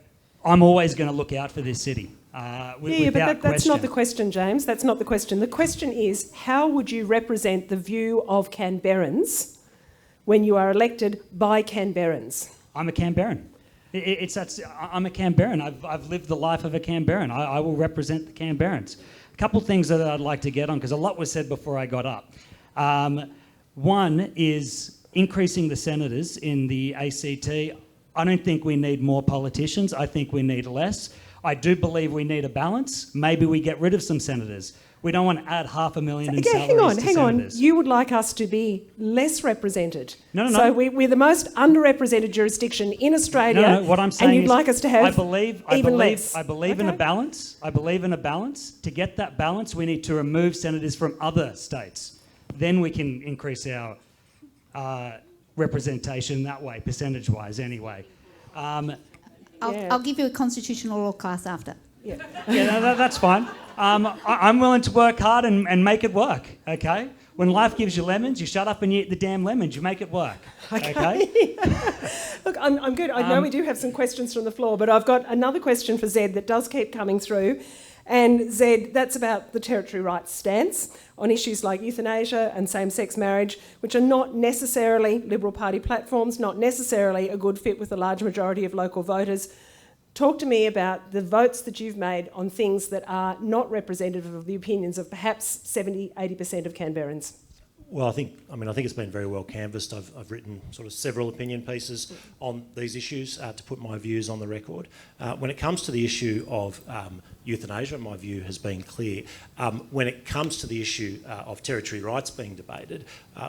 I'm always going to look out for this city. But that's not the question, James. That's not the question. The question is, how would you represent the view of Canberrans when you are elected by Canberrans? I'm a Canberran. I'm a Canberran. I've lived the life of a Canberran. I will represent the Canberrans. A couple of things that I'd like to get on, because a lot was said before I got up. One is increasing the senators in the ACT. I don't think we need more politicians. I think we need less. I do believe we need a balance. Maybe we get rid of some senators. We don't want to add 500,000 in salaries to hang on. senators. You would like us to be less represented. No. So we're the most underrepresented jurisdiction in Australia. No. What I'm saying and you'd is, like us to have I believe less. I believe in a balance. I believe in a balance. To get that balance, we need to remove senators from other states. Then we can increase our representation that way, percentage-wise, anyway. I'll give you a constitutional law class after. That's fine. I'm willing to work hard and make it work, okay? When life gives you lemons, you shut up and you eat the damn lemons. You make it work, okay? Look, I'm good. I know we do have some questions from the floor, but I've got another question for Zed that does keep coming through. And Zed, that's about the territory rights stance on issues like euthanasia and same-sex marriage, which are not necessarily Liberal Party platforms, not necessarily a good fit with a large majority of local voters. Talk to me about the votes that you've made on things that are not representative of the opinions of perhaps 70, 80% of Canberrans. Well, I think it's been very well canvassed. I've written sort of several opinion pieces on these issues to put my views on the record. When it comes to the issue of euthanasia, my view has been clear. When it comes to the issue of territory rights being debated,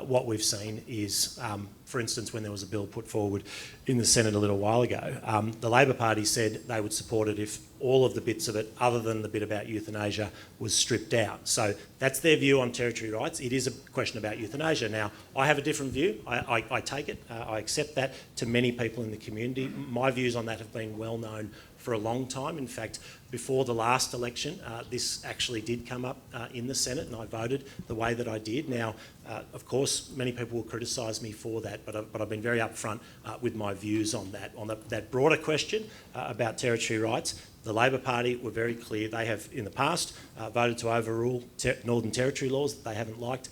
what we've seen is, for instance, when there was a bill put forward in the Senate a little while ago, the Labor Party said they would support it if all of the bits of it, other than the bit about euthanasia, was stripped out. So that's their view on territory rights. It is a question about euthanasia. Now, I have a different view. I take it. I accept that to many people in the community. My views on that have been well known for a long time. In fact, before the last election, this actually did come up in the Senate, and I voted the way that I did. Now, of course, many people will criticise me for that, but I've been very upfront with my views on that. On that broader question about territory rights, the Labor Party were very clear. They have, in the past, voted to overrule Northern Territory laws that they haven't liked.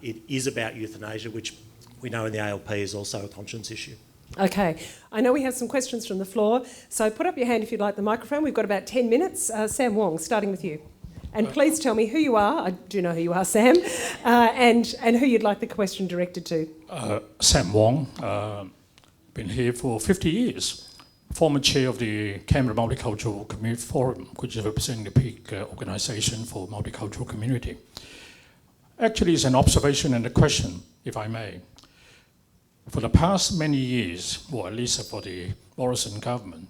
It is about euthanasia, which we know in the ALP is also a conscience issue. Okay, I know we have some questions from the floor, so put up your hand if you'd like the microphone. We've got about 10 minutes. Sam Wong, starting with you. And please tell me who you are. I do know who you are, Sam, and who you'd like the question directed to. Sam Wong, been here for 50 years. Former chair of the Canberra Multicultural Community Forum, which is representing the peak organisation for multicultural community. Actually, it's an observation and a question, if I may. For the past many years, or at least for the Morrison government,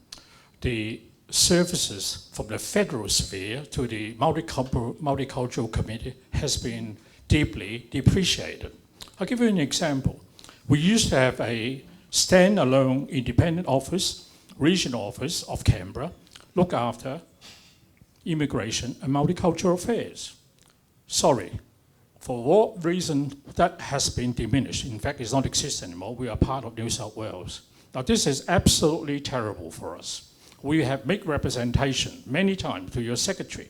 the services from the federal sphere to the multicultural community has been deeply depreciated. I'll give you an example. We used to have a standalone independent office, regional office of Canberra, look after immigration and multicultural affairs. Sorry, for what reason that has been diminished. In fact, it's not exist anymore. We are part of New South Wales. Now, this is absolutely terrible for us. We have made representation many times to your secretary.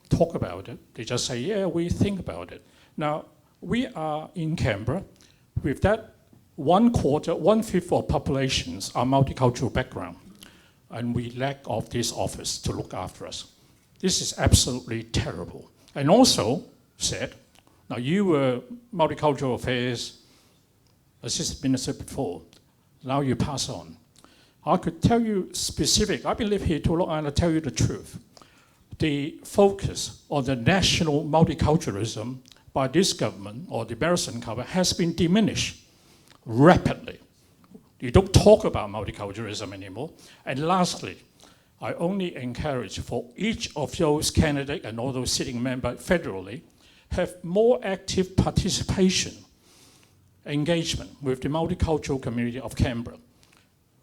Talk about it. They just say, yeah, we think about it. Now, we are in Canberra with that 1/5 of populations are multicultural background, and we lack of this office to look after us. This is absolutely terrible. And also said, now you were multicultural affairs assistant minister before, now you pass on. I could tell you specific, I've been living here too long and I'll tell you the truth. The focus on the national multiculturalism by this government or the Morrison government has been diminished rapidly. You don't talk about multiculturalism anymore. And lastly, I only encourage for each of those candidates and all those sitting members federally have more active participation, engagement with the multicultural community of Canberra.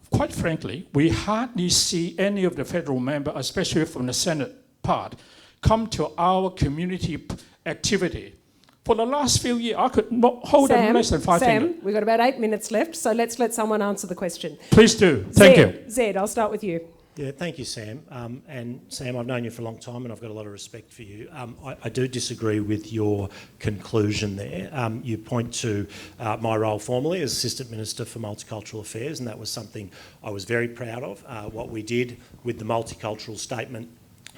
Quite frankly, we hardly see any of the federal members, especially from the Senate part, come to our community activity. For the last few years, I could not hold them less than 5 fingers. Sam, we've got about 8 minutes left, so let's let someone answer the question. Please do. Thank you. Zed, I'll start with you. Yeah, thank you, Sam. And Sam, I've known you for a long time and I've got a lot of respect for you. I do disagree with your conclusion there. You point to my role formerly as Assistant Minister for Multicultural Affairs, and that was something I was very proud of. What we did with the multicultural statement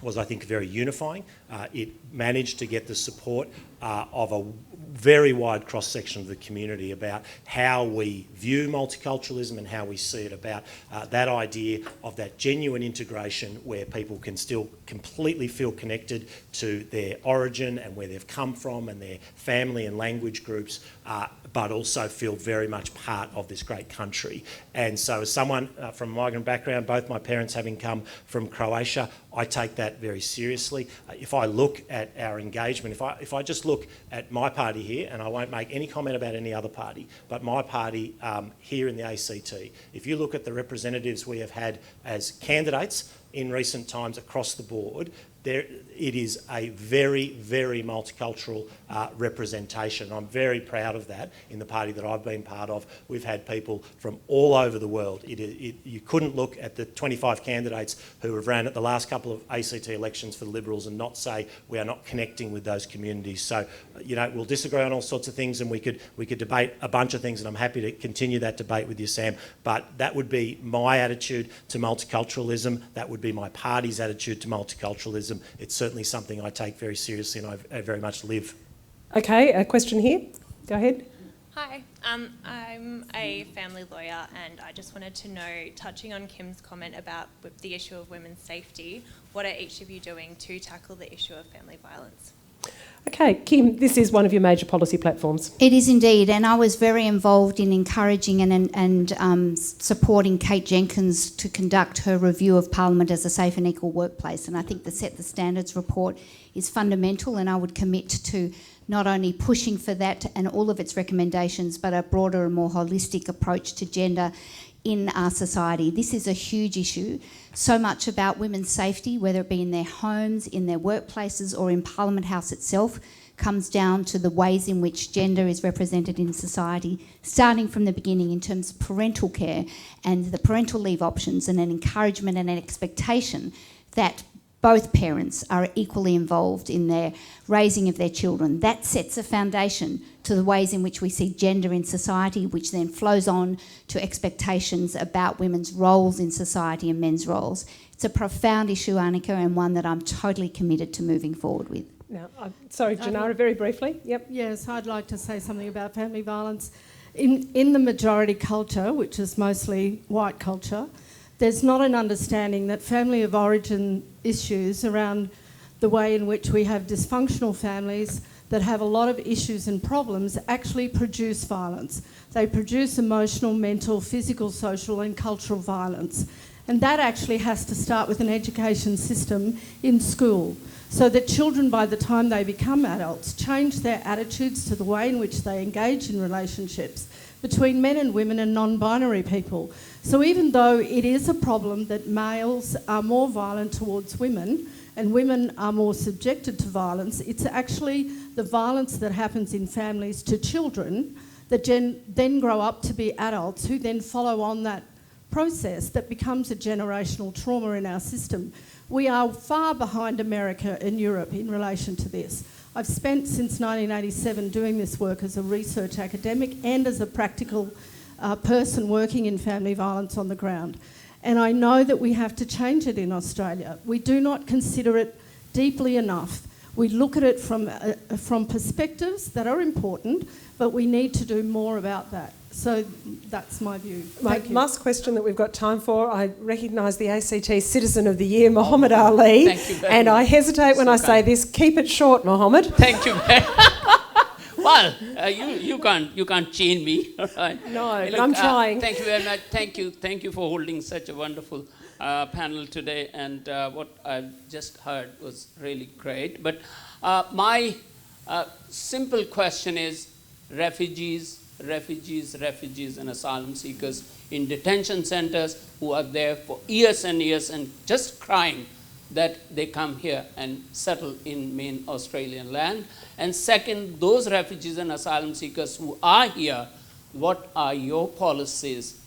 was, I think, very unifying. It managed to get the support of a very wide cross-section of the community about how we view multiculturalism and how we see it, about that idea of that genuine integration where people can still completely feel connected to their origin and where they've come from and their family and language groups, but also feel very much part of this great country. And so as someone from a migrant background, both my parents having come from Croatia, I take that very seriously. If I look at our engagement, if I just look at my party here, and I won't make any comment about any other party, but my party here in the ACT, if you look at the representatives we have had as candidates in recent times across the board, it is a very, very multicultural representation. I'm very proud of that in the party that I've been part of. We've had people from all over the world. You couldn't look at the 25 candidates who have ran at the last couple of ACT elections for the Liberals and not say we are not connecting with those communities. So, you know, we'll disagree on all sorts of things, and we could debate a bunch of things, and I'm happy to continue that debate with you, Sam. But that would be my attitude to multiculturalism. That would be my party's attitude to multiculturalism. It's certainly something I take very seriously and I very much live. Okay, a question here. Go ahead. Hi, I'm a family lawyer, and I just wanted to know, touching on Kim's comment about the issue of women's safety, what are each of you doing to tackle the issue of family violence? Okay, Kim, this is one of your major policy platforms. It is indeed, and I was very involved in encouraging and supporting Kate Jenkins to conduct her review of Parliament as a safe and equal workplace, and I think the Set the Standards report is fundamental, and I would commit to not only pushing for that and all of its recommendations, but a broader and more holistic approach to gender in our society. This is a huge issue. So much about women's safety, whether it be in their homes, in their workplaces or in Parliament House itself, comes down to the ways in which gender is represented in society, starting from the beginning in terms of parental care and the parental leave options, and an encouragement and an expectation that both parents are equally involved in their raising of their children. That sets a foundation to the ways in which we see gender in society, which then flows on to expectations about women's roles in society and men's roles. It's a profound issue, Annika, and one that I'm totally committed to moving forward with. Now, sorry, Janara, very briefly. Yep. Yes, I'd like to say something about family violence. In the majority culture, which is mostly white culture, there's not an understanding that family of origin issues around the way in which we have dysfunctional families that have a lot of issues and problems actually produce violence. They produce emotional, mental, physical, social and cultural violence. And that actually has to start with an education system in school, so that children, by the time they become adults, change their attitudes to the way in which they engage in relationships between men and women and non-binary people. So even though it is a problem that males are more violent towards women and women are more subjected to violence, it's actually the violence that happens in families to children that then grow up to be adults who then follow on that process that becomes a generational trauma in our system. We are far behind America and Europe in relation to this. I've spent since 1987 doing this work as a research academic and as a practical person working in family violence on the ground. And I know that we have to change it in Australia. We do not consider it deeply enough. We look at it from perspectives that are important, but we need to do more about that. So that's my view. My last question that we've got time for, I recognise the ACT Citizen of the Year, Muhammad Ali. Thank you very and much. I hesitate when I say this. Keep it short, Muhammad. Thank you very Well, you can't chain me. Right? No, Look, but I'm trying. Thank you very much. Thank you for holding such a wonderful panel today. And what I've just heard was really great. But my simple question is refugees and asylum seekers in detention centers who are there for years and years and just crying that they come here and settle in main Australian land. And second, those refugees and asylum seekers who are here, what are your policies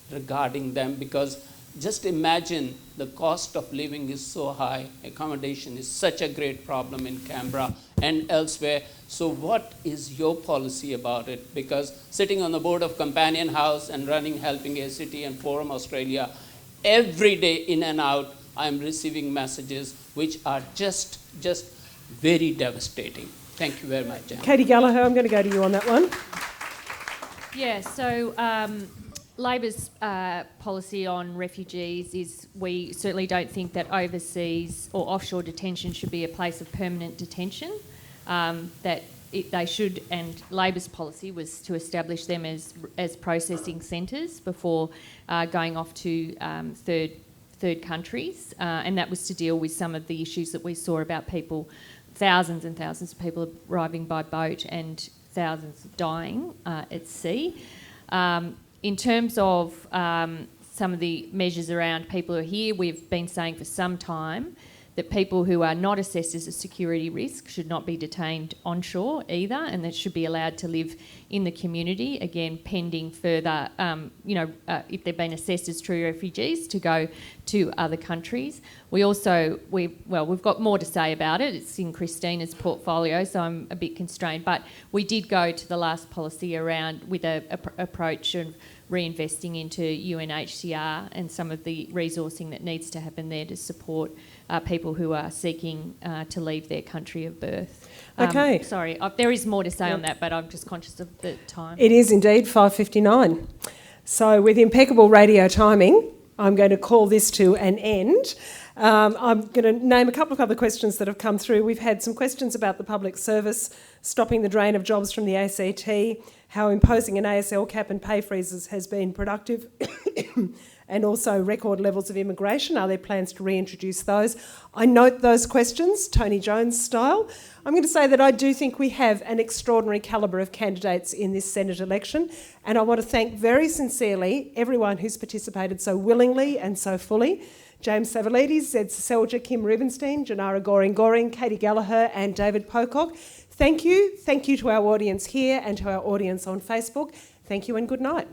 regarding them? Because just imagine the cost of living is so high, accommodation is such a great problem in Canberra and elsewhere. So what is your policy about it? Because sitting on the board of Companion House and running Helping ACT and Forum Australia, every day in and out, I'm receiving messages which are just very devastating. Thank you very much, Jan. Katie Gallagher, I'm going to go to you on that one. Yeah, so Labor's policy on refugees is we certainly don't think that overseas or offshore detention should be a place of permanent detention. They should, and Labor's policy was to establish them as processing centres before going off to third countries, and that was to deal with some of the issues that we saw about people, thousands and thousands of people arriving by boat and thousands dying at sea. In terms of some of the measures around people who are here, we've been saying for some time that people who are not assessed as a security risk should not be detained onshore either, and that should be allowed to live in the community, again, pending further, if they've been assessed as true refugees, to go to other countries. We've got more to say about it. It's in Christina's portfolio, so I'm a bit constrained. But we did go to the last policy around with an approach of reinvesting into UNHCR and some of the resourcing that needs to happen there to support people who are seeking to leave their country of birth. Okay. Sorry, there is more to say on that, but I'm just conscious of the time. It is indeed 5:59. So with impeccable radio timing, I'm going to call this to an end. I'm going to name a couple of other questions that have come through. We've had some questions about the public service, stopping the drain of jobs from the ACT, how imposing an ASL cap and pay freezes has been productive, and also record levels of immigration. Are there plans to reintroduce those? I note those questions, Tony Jones style. I'm going to say that I do think we have an extraordinary calibre of candidates in this Senate election, and I want to thank very sincerely everyone who's participated so willingly and so fully. James Savalides, Zed Selja, Kim Rubenstein, Janara Goring, Katie Gallagher and David Pocock. Thank you. Thank you to our audience here and to our audience on Facebook. Thank you and good night.